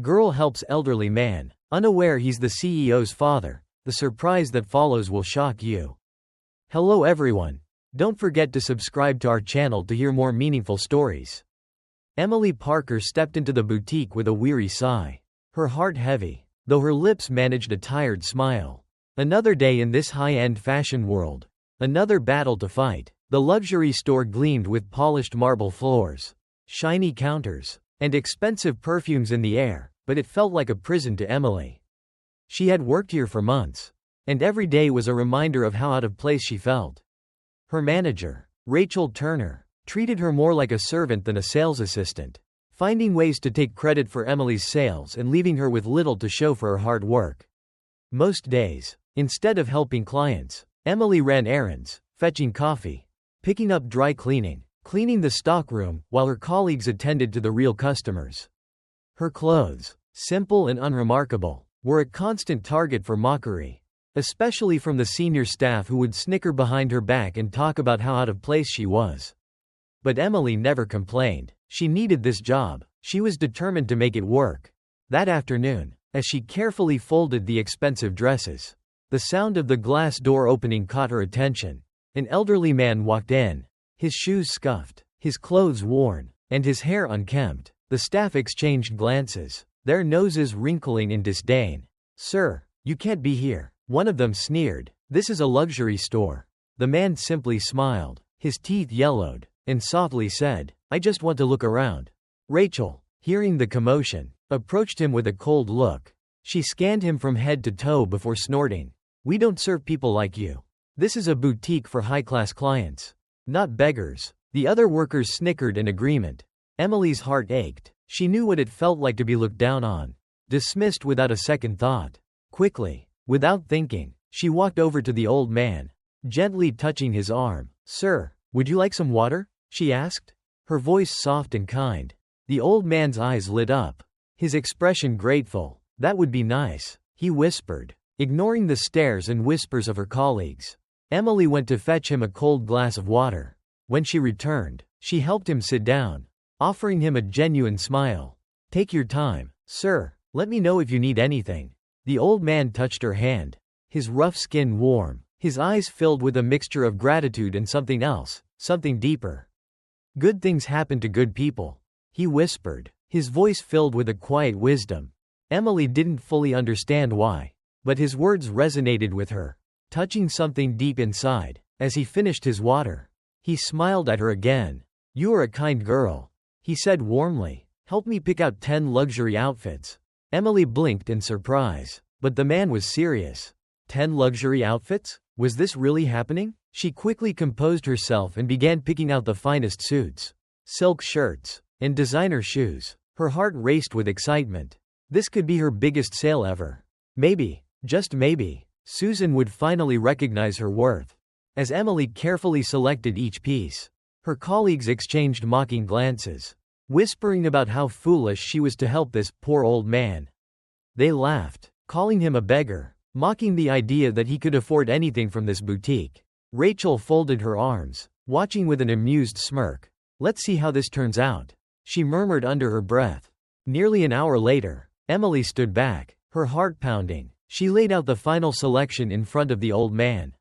Girl helps elderly man, unaware he's the CEO's father. The surprise that follows will shock you. Hello everyone. Don't forget to subscribe to our channel to hear more meaningful stories. Emily Parker stepped into the boutique with a weary sigh. Her heart heavy, though her lips managed a tired smile. Another day in this high-end fashion world. Another battle to fight. The luxury store gleamed with polished marble floors, shiny counters, and expensive perfumes in the air, but it felt like a prison to Emily. She had worked here for months, and every day was a reminder of how out of place she felt. Her manager, Rachel Turner, treated her more like a servant than a sales assistant, finding ways to take credit for Emily's sales and leaving her with little to show for her hard work. Most days, instead of helping clients, Emily ran errands, fetching coffee, picking up dry cleaning, cleaning the stockroom, while her colleagues attended to the real customers. Her clothes, simple and unremarkable, were a constant target for mockery, especially from the senior staff who would snicker behind her back and talk about how out of place she was. But Emily never complained. She needed this job. She was determined to make it work. That afternoon, as she carefully folded the expensive dresses, the sound of the glass door opening caught her attention. An elderly man walked in, his shoes scuffed, his clothes worn, and his hair unkempt. The staff exchanged glances, their noses wrinkling in disdain. "Sir, you can't be here," one of them sneered. "This is a luxury store." The man simply smiled, his teeth yellowed, and softly said, "I just want to look around." Rachel, hearing the commotion, approached him with a cold look. She scanned him from head to toe before snorting. "We don't serve people like you. This is a boutique for high-class clients, not beggars." The other workers snickered in agreement. Emily's heart ached. She knew what it felt like to be looked down on, dismissed without a second thought. Quickly, without thinking, she walked over to the old man, gently touching his arm. "Sir, would you like some water?" she asked, her voice soft and kind. The old man's eyes lit up, his expression grateful. "That would be nice," he whispered, ignoring the stares and whispers of her colleagues. Emily went to fetch him a cold glass of water. When she returned, she helped him sit down, offering him a genuine smile. "Take your time, sir. Let me know if you need anything." The old man touched her hand, his rough skin warm, his eyes filled with a mixture of gratitude and something else, something deeper. "Good things happen to good people," he whispered, his voice filled with a quiet wisdom. Emily didn't fully understand why, but his words resonated with her, touching something deep inside. As he finished his water, he smiled at her again. "You are a kind girl," he said warmly. "Help me pick out 10 luxury outfits." Emily blinked in surprise, but the man was serious. 10 luxury outfits? Was this really happening? She quickly composed herself and began picking out the finest suits, silk shirts, and designer shoes. Her heart raced with excitement. This could be her biggest sale ever. Maybe, just maybe, Susan would finally recognize her worth. As Emily carefully selected each piece, her colleagues exchanged mocking glances, whispering about how foolish she was to help this poor old man. They laughed, calling him a beggar, mocking the idea that he could afford anything from this boutique. Rachel folded her arms, watching with an amused smirk. "Let's see how this turns out," she murmured under her breath. Nearly an hour later, Emily stood back, her heart pounding. She laid out the final selection in front of the old man.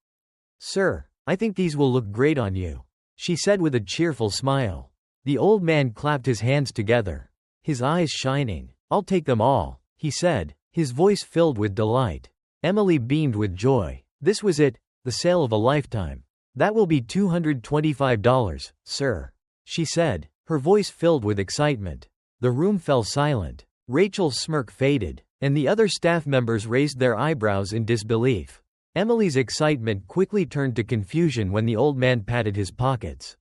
"Sir, I think these will look great on you," she said with a cheerful smile. The old man clapped his hands together, his eyes shining. "I'll take them all," he said, his voice filled with delight. Emily beamed with joy. This was it, the sale of a lifetime. "That will be $225, sir," she said, her voice filled with excitement. The room fell silent. Rachel's smirk faded, and the other staff members raised their eyebrows in disbelief. Emily's excitement quickly turned to confusion when the old man patted his pockets,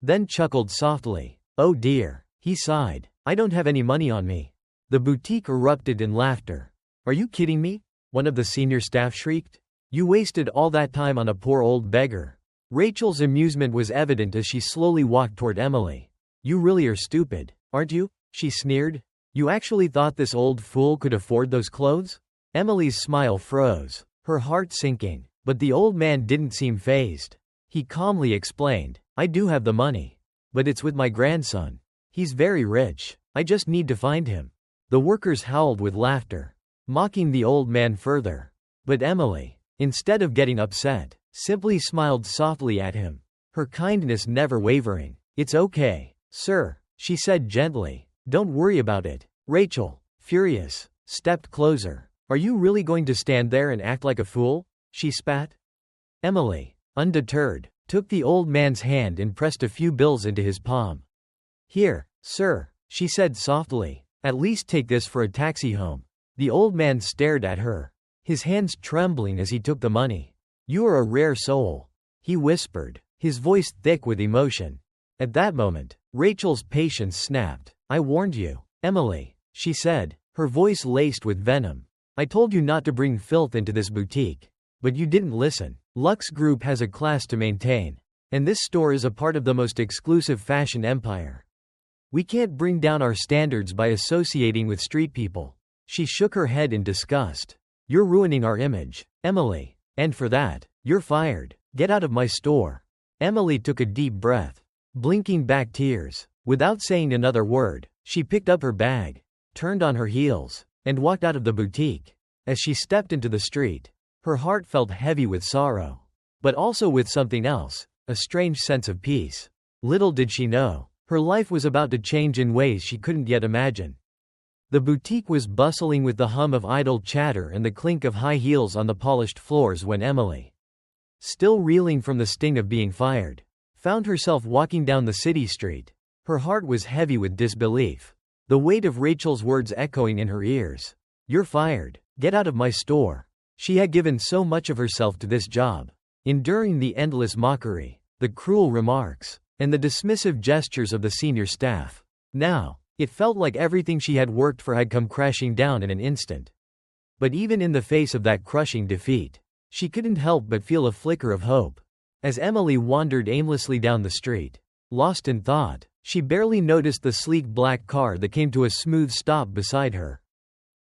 then chuckled softly. "Oh dear," he sighed. "I don't have any money on me." The boutique erupted in laughter. "Are you kidding me?" one of the senior staff shrieked. "You wasted all that time on a poor old beggar." Rachel's amusement was evident as she slowly walked toward Emily. "You really are stupid, aren't you?" she sneered. "You actually thought this old fool could afford those clothes?" Emily's smile froze, her heart sinking, but the old man didn't seem fazed. He calmly explained, "I do have the money, but it's with my grandson. He's very rich. I just need to find him." The workers howled with laughter, mocking the old man further. But Emily, instead of getting upset, simply smiled softly at him, her kindness never wavering. "It's okay, sir," she said gently. "Don't worry about it." Rachel, furious, stepped closer. "Are you really going to stand there and act like a fool?" she spat. Emily, undeterred, took the old man's hand and pressed a few bills into his palm. "Here, sir," she said softly. "At least take this for a taxi home." The old man stared at her, his hands trembling as he took the money. "You are a rare soul," he whispered, his voice thick with emotion. At that moment, Rachel's patience snapped. "I warned you, Emily," she said, her voice laced with venom. "I told you not to bring filth into this boutique. But you didn't listen. Lux Group has a class to maintain. And this store is a part of the most exclusive fashion empire. We can't bring down our standards by associating with street people." She shook her head in disgust. "You're ruining our image, Emily. And for that, you're fired. Get out of my store." Emily took a deep breath, blinking back tears. Without saying another word, she picked up her bag, turned on her heels, and walked out of the boutique. As she stepped into the street, her heart felt heavy with sorrow, but also with something else, a strange sense of peace. Little did she know, her life was about to change in ways she couldn't yet imagine. The boutique was bustling with the hum of idle chatter and the clink of high heels on the polished floors when Emily, still reeling from the sting of being fired, found herself walking down the city street. Her heart was heavy with disbelief, the weight of Rachel's words echoing in her ears. "You're fired. Get out of my store." She had given so much of herself to this job, enduring the endless mockery, the cruel remarks, and the dismissive gestures of the senior staff. Now, it felt like everything she had worked for had come crashing down in an instant. But even in the face of that crushing defeat, she couldn't help but feel a flicker of hope. As Emily wandered aimlessly down the street, lost in thought, she barely noticed the sleek black car that came to a smooth stop beside her.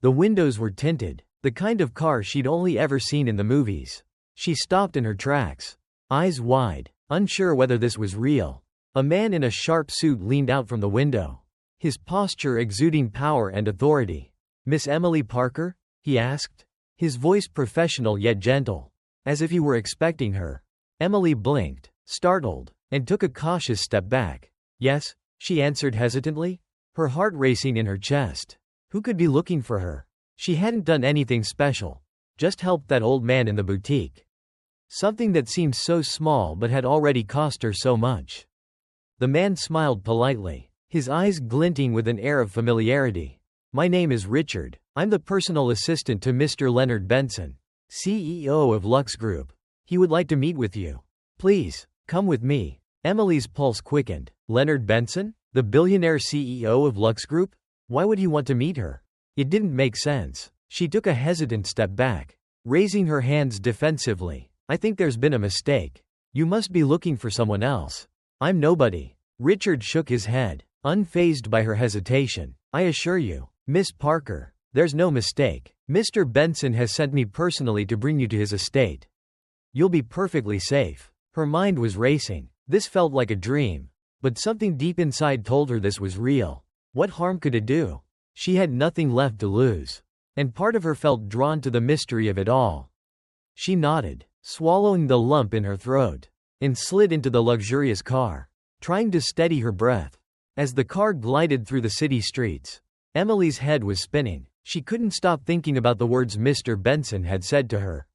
The windows were tinted, the kind of car she'd only ever seen in the movies. She stopped in her tracks, eyes wide, unsure whether this was real. A man in a sharp suit leaned out from the window, his posture exuding power and authority. "Miss Emily Parker?" he asked, his voice professional yet gentle, as if he were expecting her. Emily blinked, startled, and took a cautious step back. "Yes," she answered hesitantly, her heart racing in her chest. Who could be looking for her? She hadn't done anything special, just helped that old man in the boutique. Something that seemed so small but had already cost her so much. The man smiled politely, his eyes glinting with an air of familiarity. "My name is Richard. I'm the personal assistant to Mr. Leonard Benson, CEO of Lux Group. He would like to meet with you. Please, come with me." Emily's pulse quickened. Leonard Benson? The billionaire CEO of Lux Group? Why would he want to meet her? It didn't make sense. She took a hesitant step back, raising her hands defensively. "I think there's been a mistake. You must be looking for someone else. I'm nobody." Richard shook his head, unfazed by her hesitation. "I assure you, Miss Parker, there's no mistake. Mr. Benson has sent me personally to bring you to his estate. You'll be perfectly safe." Her mind was racing. This felt like a dream, but something deep inside told her this was real. What harm could it do? She had nothing left to lose, and part of her felt drawn to the mystery of it all. She nodded, swallowing the lump in her throat, and slid into the luxurious car, trying to steady her breath. As the car glided through the city streets, Emily's head was spinning. She couldn't stop thinking about the words Mr. Benson had said to her.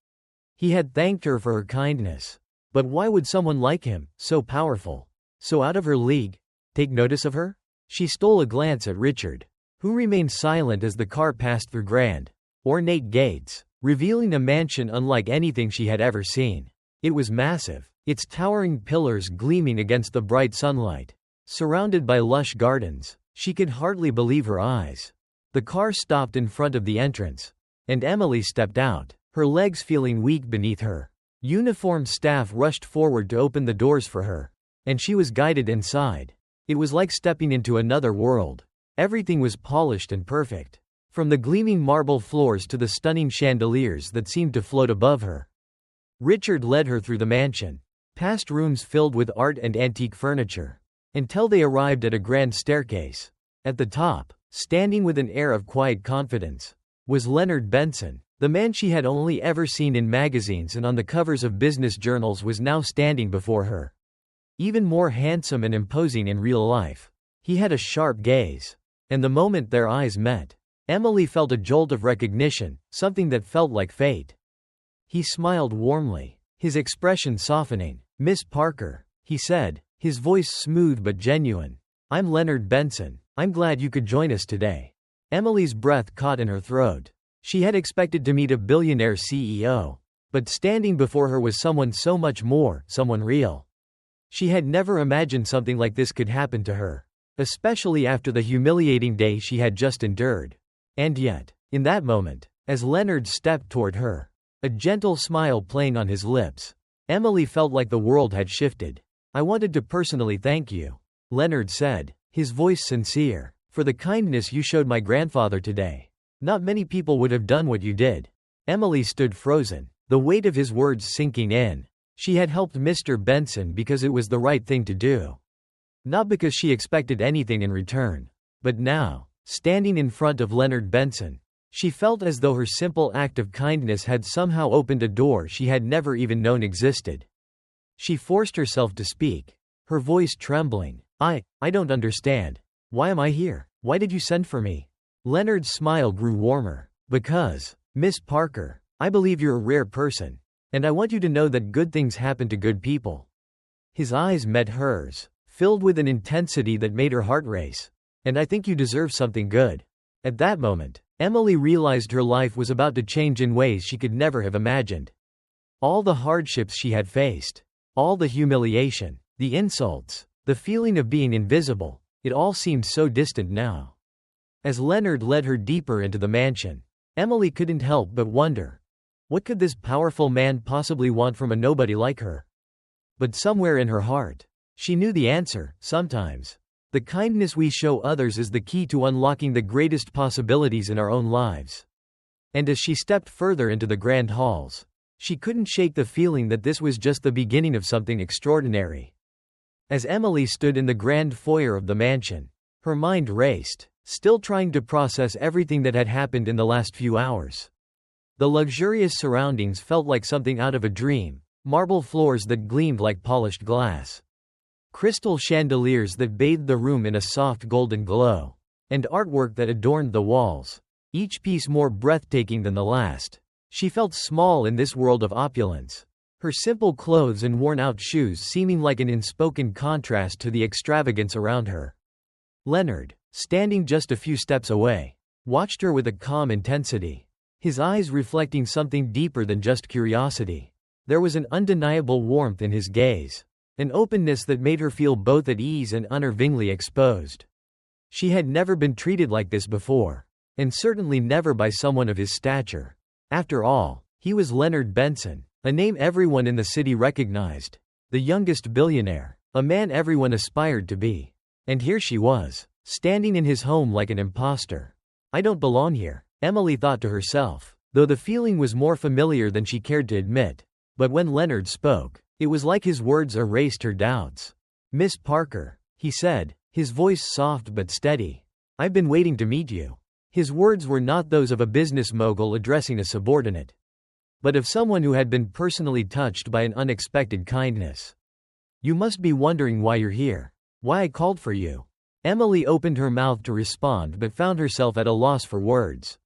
He had thanked her for her kindness. But why would someone like him, so powerful, so out of her league, take notice of her? She stole a glance at Richard, who remained silent as the car passed through grand, ornate gates, revealing a mansion unlike anything she had ever seen. It was massive, its towering pillars gleaming against the bright sunlight. Surrounded by lush gardens, she could hardly believe her eyes. The car stopped in front of the entrance, and Emily stepped out, her legs feeling weak beneath her. Uniformed staff rushed forward to open the doors for her, and she was guided inside. It was like stepping into another world. Everything was polished and perfect, from the gleaming marble floors to the stunning chandeliers that seemed to float above her. Richard led her through the mansion, past rooms filled with art and antique furniture, until they arrived at a grand staircase. At the top, standing with an air of quiet confidence, was Leonard Benson. The man she had only ever seen in magazines and on the covers of business journals was now standing before her. Even more handsome and imposing in real life. He had a sharp gaze. And the moment their eyes met, Emily felt a jolt of recognition, something that felt like fate. He smiled warmly, his expression softening. "Miss Parker," he said, his voice smooth but genuine. "I'm Leonard Benson. I'm glad you could join us today." Emily's breath caught in her throat. She had expected to meet a billionaire CEO. But standing before her was someone so much more, someone real. She had never imagined something like this could happen to her, especially after the humiliating day she had just endured. And yet, in that moment, as Leonard stepped toward her, a gentle smile playing on his lips, Emily felt like the world had shifted. "I wanted to personally thank you," Leonard said, his voice sincere, "for the kindness you showed my grandfather today. Not many people would have done what you did." Emily stood frozen, the weight of his words sinking in. She had helped Mr. Benson because it was the right thing to do. Not because she expected anything in return. But now, standing in front of Leonard Benson, she felt as though her simple act of kindness had somehow opened a door she had never even known existed. She forced herself to speak, her voice trembling. I don't understand. Why am I here? Why did you send for me?" Leonard's smile grew warmer. "Because, Miss Parker, I believe you're a rare person. And I want you to know that good things happen to good people." His eyes met hers, filled with an intensity that made her heart race. "And I think you deserve something good." At that moment, Emily realized her life was about to change in ways she could never have imagined. All the hardships she had faced, all the humiliation, the insults, the feeling of being invisible, it all seemed so distant now. As Leonard led her deeper into the mansion, Emily couldn't help but wonder, what could this powerful man possibly want from a nobody like her? But somewhere in her heart, she knew the answer. Sometimes, the kindness we show others is the key to unlocking the greatest possibilities in our own lives. And as she stepped further into the grand halls, she couldn't shake the feeling that this was just the beginning of something extraordinary. As Emily stood in the grand foyer of the mansion, her mind raced, still trying to process everything that had happened in the last few hours. The luxurious surroundings felt like something out of a dream, marble floors that gleamed like polished glass, crystal chandeliers that bathed the room in a soft golden glow, and artwork that adorned the walls, each piece more breathtaking than the last. She felt small in this world of opulence, her simple clothes and worn-out shoes seeming like an unspoken contrast to the extravagance around her. Leonard, standing just a few steps away, watched her with a calm intensity, his eyes reflecting something deeper than just curiosity. There was an undeniable warmth in his gaze, an openness that made her feel both at ease and unnervingly exposed. She had never been treated like this before, and certainly never by someone of his stature. After all, he was Leonard Benson, a name everyone in the city recognized, the youngest billionaire, a man everyone aspired to be. And here she was, standing in his home like an imposter. "I don't belong here," Emily thought to herself, though the feeling was more familiar than she cared to admit. But when Leonard spoke, it was like his words erased her doubts. "Miss Parker," he said, his voice soft but steady. "I've been waiting to meet you." His words were not those of a business mogul addressing a subordinate, but of someone who had been personally touched by an unexpected kindness. "You must be wondering why you're here. Why I called for you." Emily opened her mouth to respond but found herself at a loss for words.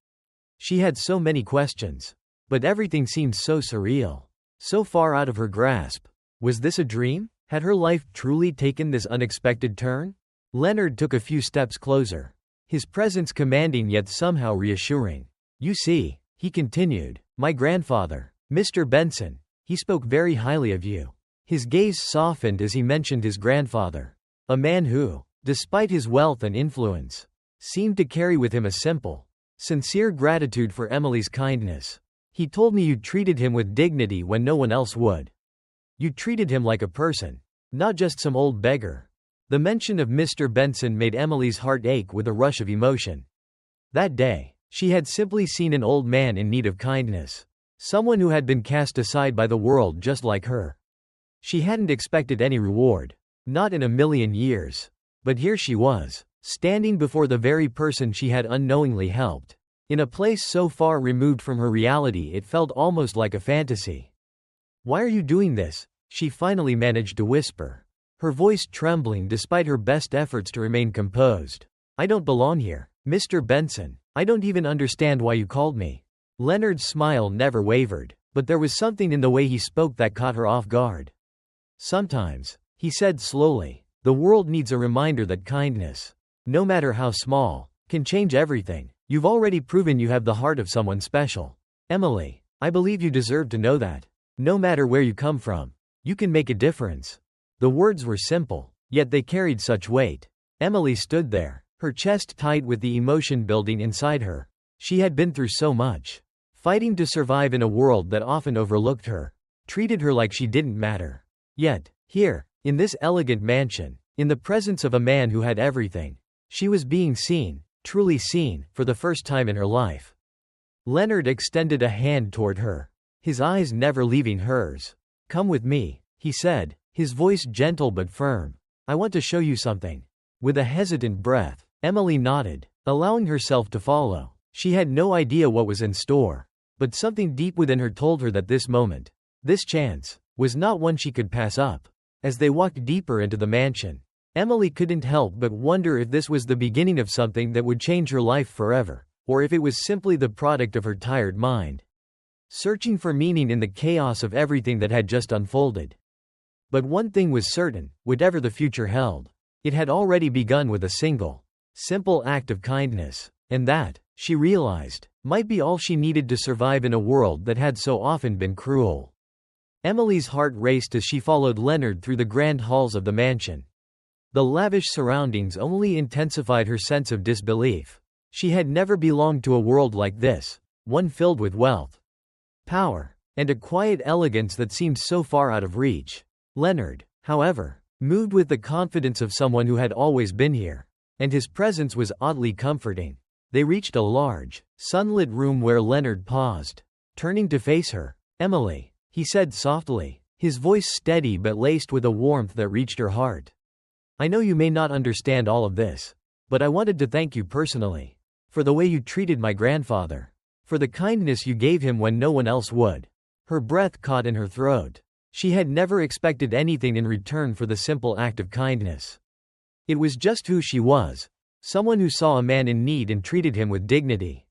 She had so many questions, but everything seemed so surreal, so far out of her grasp. Was this a dream? Had her life truly taken this unexpected turn? Leonard took a few steps closer, his presence commanding yet somehow reassuring. "You see," he continued, "my grandfather, Mr. Benson, he spoke very highly of you." His gaze softened as he mentioned his grandfather, a man who, despite his wealth and influence, seemed to carry with him a simple, sincere gratitude for Emily's kindness. "He told me you treated him with dignity when no one else would. You treated him like a person, not just some old beggar." The mention of Mr. Benson made Emily's heart ache with a rush of emotion. That day, she had simply seen an old man in need of kindness, someone who had been cast aside by the world just like her. She hadn't expected any reward, not in a million years. But here she was, standing before the very person she had unknowingly helped. In a place so far removed from her reality it felt almost like a fantasy. "Why are you doing this?" she finally managed to whisper, her voice trembling despite her best efforts to remain composed. "I don't belong here, Mr. Benson. I don't even understand why you called me." Leonard's smile never wavered, but there was something in the way he spoke that caught her off guard. "Sometimes," he said slowly, "the world needs a reminder that kindness, no matter how small, can change everything. You've already proven you have the heart of someone special. Emily, I believe you deserve to know that. No matter where you come from, you can make a difference." The words were simple, yet they carried such weight. Emily stood there, her chest tight with the emotion building inside her. She had been through so much, fighting to survive in a world that often overlooked her, treated her like she didn't matter. Yet, here, in this elegant mansion, in the presence of a man who had everything, she was being seen, truly seen, for the first time in her life. Leonard extended a hand toward her, his eyes never leaving hers. "Come with me," he said, his voice gentle but firm. "I want to show you something." With a hesitant breath, Emily nodded, allowing herself to follow. She had no idea what was in store, but something deep within her told her that this moment, this chance, was not one she could pass up. As they walked deeper into the mansion, Emily couldn't help but wonder if this was the beginning of something that would change her life forever, or if it was simply the product of her tired mind, searching for meaning in the chaos of everything that had just unfolded. But one thing was certain, whatever the future held, it had already begun with a single, simple act of kindness, and that, she realized, might be all she needed to survive in a world that had so often been cruel. Emily's heart raced as she followed Leonard through the grand halls of the mansion. The lavish surroundings only intensified her sense of disbelief. She had never belonged to a world like this, one filled with wealth, power, and a quiet elegance that seemed so far out of reach. Leonard, however, moved with the confidence of someone who had always been here, and his presence was oddly comforting. They reached a large, sunlit room where Leonard paused. Turning to face her, "Emily," he said softly, his voice steady but laced with a warmth that reached her heart. "I know you may not understand all of this, but I wanted to thank you personally. For the way you treated my grandfather. For the kindness you gave him when no one else would." Her breath caught in her throat. She had never expected anything in return for the simple act of kindness. It was just who she was, someone who saw a man in need and treated him with dignity,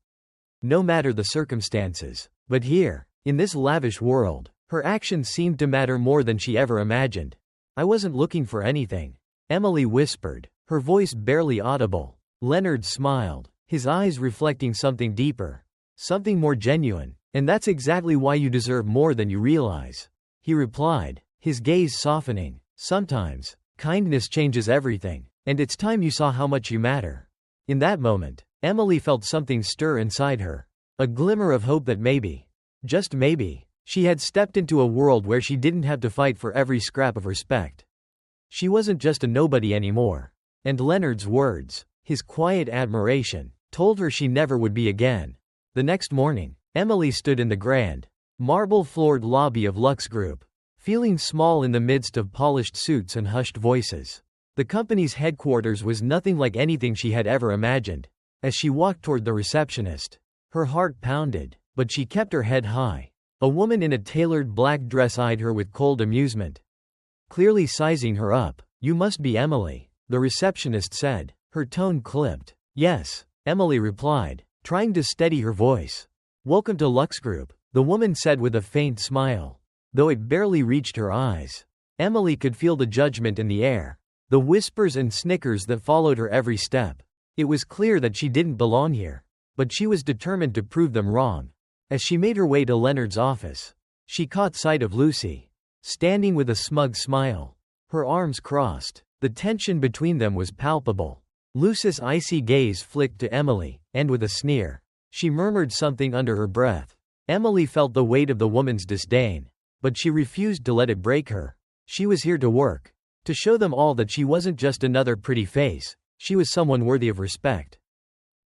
no matter the circumstances. But here, in this lavish world, her actions seemed to matter more than she ever imagined. "I wasn't looking for anything," Emily whispered, her voice barely audible. Leonard smiled, his eyes reflecting something deeper, something more genuine. "And that's exactly why you deserve more than you realize," he replied, his gaze softening. "Sometimes, kindness changes everything, and it's time you saw how much you matter." In that moment, Emily felt something stir inside her, a glimmer of hope that maybe, just maybe, she had stepped into a world where she didn't have to fight for every scrap of respect. She wasn't just a nobody anymore. And Leonard's words, his quiet admiration, told her she never would be again. The next morning, Emily stood in the grand, marble-floored lobby of Lux Group, feeling small in the midst of polished suits and hushed voices. The company's headquarters was nothing like anything she had ever imagined. As she walked toward the receptionist, her heart pounded, but she kept her head high. A woman in a tailored black dress eyed her with cold amusement, clearly sizing her up. "You must be Emily," the receptionist said, her tone clipped. "Yes," Emily replied, trying to steady her voice. "Welcome to Lux Group," the woman said with a faint smile, though it barely reached her eyes. Emily could feel the judgment in the air, the whispers and snickers that followed her every step. It was clear that she didn't belong here, but she was determined to prove them wrong. As she made her way to Leonard's office, she caught sight of Lucy, standing with a smug smile, her arms crossed. The tension between them was palpable. Lucy's icy gaze flicked to Emily, and with a sneer, she murmured something under her breath. Emily felt the weight of the woman's disdain, but she refused to let it break her. She was here to work, to show them all that she wasn't just another pretty face, she was someone worthy of respect.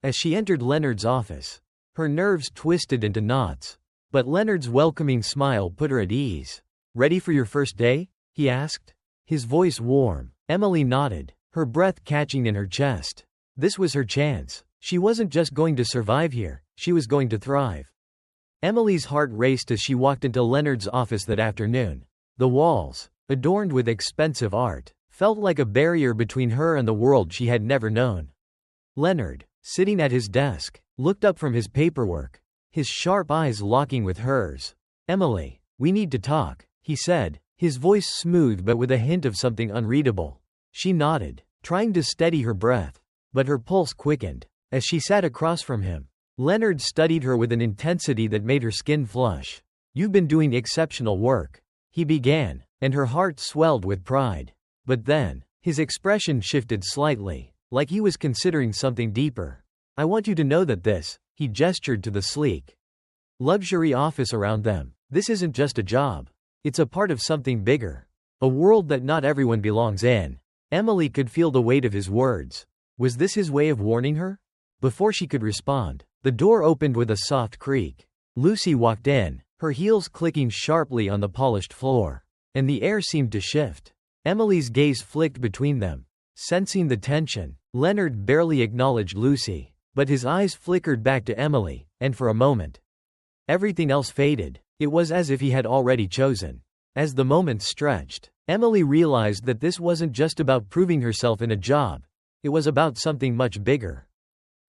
As she entered Leonard's office, her nerves twisted into knots, but Leonard's welcoming smile put her at ease. "Ready for your first day?" he asked, his voice warm. Emily nodded, her breath catching in her chest. This was her chance. She wasn't just going to survive here, she was going to thrive. Emily's heart raced as she walked into Leonard's office that afternoon. The walls, adorned with expensive art, felt like a barrier between her and the world she had never known. Leonard, sitting at his desk, looked up from his paperwork, his sharp eyes locking with hers. "Emily, we need to talk," he said, his voice smooth but with a hint of something unreadable. She nodded, trying to steady her breath, but her pulse quickened as she sat across from him. Leonard studied her with an intensity that made her skin flush. "You've been doing exceptional work," he began, and her heart swelled with pride. But then, his expression shifted slightly, like he was considering something deeper. "I want you to know that this," he gestured to the sleek luxury office around them, "this isn't just a job. It's a part of something bigger. A world that not everyone belongs in." Emily could feel the weight of his words. Was this his way of warning her? Before she could respond, the door opened with a soft creak. Lucy walked in, her heels clicking sharply on the polished floor, and the air seemed to shift. Emily's gaze flicked between them, sensing the tension. Leonard barely acknowledged Lucy, but his eyes flickered back to Emily, and for a moment, everything else faded. It was as if he had already chosen. As the moments stretched, Emily realized that this wasn't just about proving herself in a job. It was about something much bigger.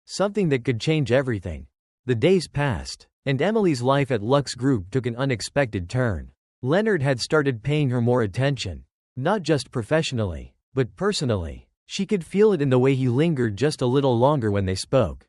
Something that could change everything. The days passed, and Emily's life at Lux Group took an unexpected turn. Leonard had started paying her more attention. Not just professionally, but personally. She could feel it in the way he lingered just a little longer when they spoke.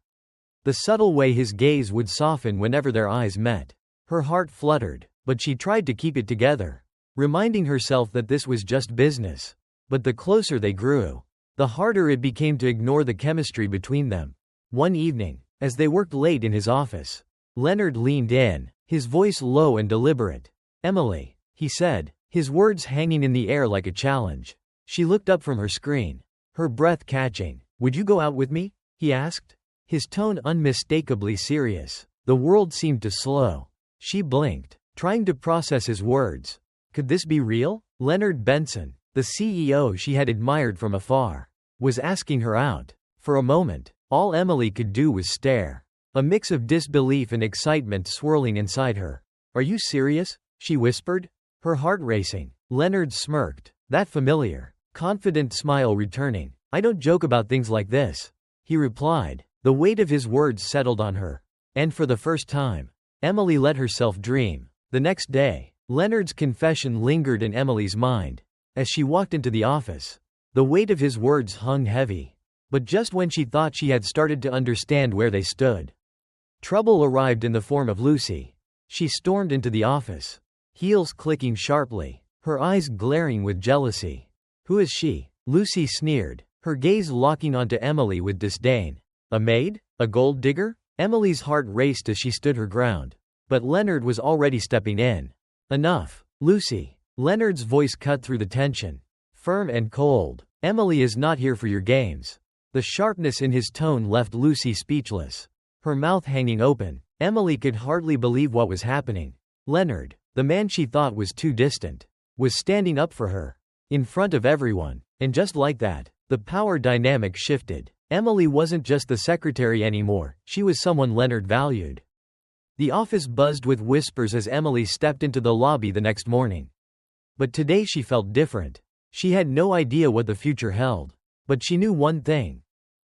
The subtle way his gaze would soften whenever their eyes met. Her heart fluttered, but she tried to keep it together, reminding herself that this was just business. But the closer they grew, the harder it became to ignore the chemistry between them. One evening, as they worked late in his office, Leonard leaned in, his voice low and deliberate. "Emily," he said, his words hanging in the air like a challenge. She looked up from her screen, her breath catching. "Would you go out with me?" he asked, his tone unmistakably serious. The world seemed to slow. She blinked, trying to process his words. Could this be real? Leonard Benson, the CEO she had admired from afar, was asking her out. For a moment, all Emily could do was stare, a mix of disbelief and excitement swirling inside her. "Are you serious?" she whispered, her heart racing. Leonard smirked, that familiar, confident smile returning. "I don't joke about things like this," he replied. The weight of his words settled on her, and for the first time, Emily let herself dream. The next day, Leonard's confession lingered in Emily's mind. As she walked into the office, the weight of his words hung heavy. But just when she thought she had started to understand where they stood, trouble arrived in the form of Lucy. She stormed into the office, heels clicking sharply, her eyes glaring with jealousy. "Who is she?" Lucy sneered, her gaze locking onto Emily with disdain. "A maid? A gold digger?" Emily's heart raced as she stood her ground. But Leonard was already stepping in. "Enough, Lucy." Leonard's voice cut through the tension, firm and cold. "Emily is not here for your games." The sharpness in his tone left Lucy speechless, her mouth hanging open. Emily could hardly believe what was happening. Leonard, the man she thought was too distant, was standing up for her, in front of everyone. And just like that, the power dynamic shifted. Emily wasn't just the secretary anymore, she was someone Leonard valued. The office buzzed with whispers as Emily stepped into the lobby the next morning. But today she felt different. She had no idea what the future held. But she knew one thing.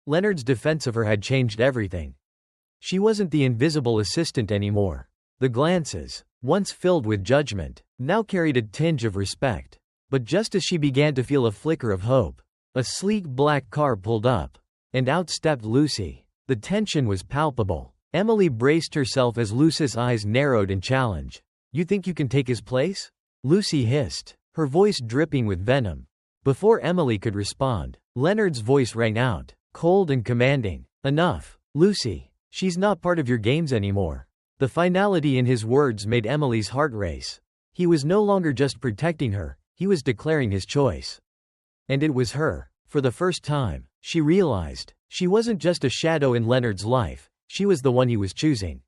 Leonard's defense of her had changed everything. She wasn't the invisible assistant anymore. The glances, once filled with judgment, now carried a tinge of respect. But just as she began to feel a flicker of hope, a sleek black car pulled up, and out stepped Lucy. The tension was palpable. Emily braced herself as Lucy's eyes narrowed in challenge. "You think you can take his place?" Lucy hissed, her voice dripping with venom. Before Emily could respond, Leonard's voice rang out, cold and commanding. "Enough, Lucy. She's not part of your games anymore." The finality in his words made Emily's heart race. He was no longer just protecting her, he was declaring his choice. And it was her. For the first time, she realized, she wasn't just a shadow in Leonard's life, she was the one he was choosing.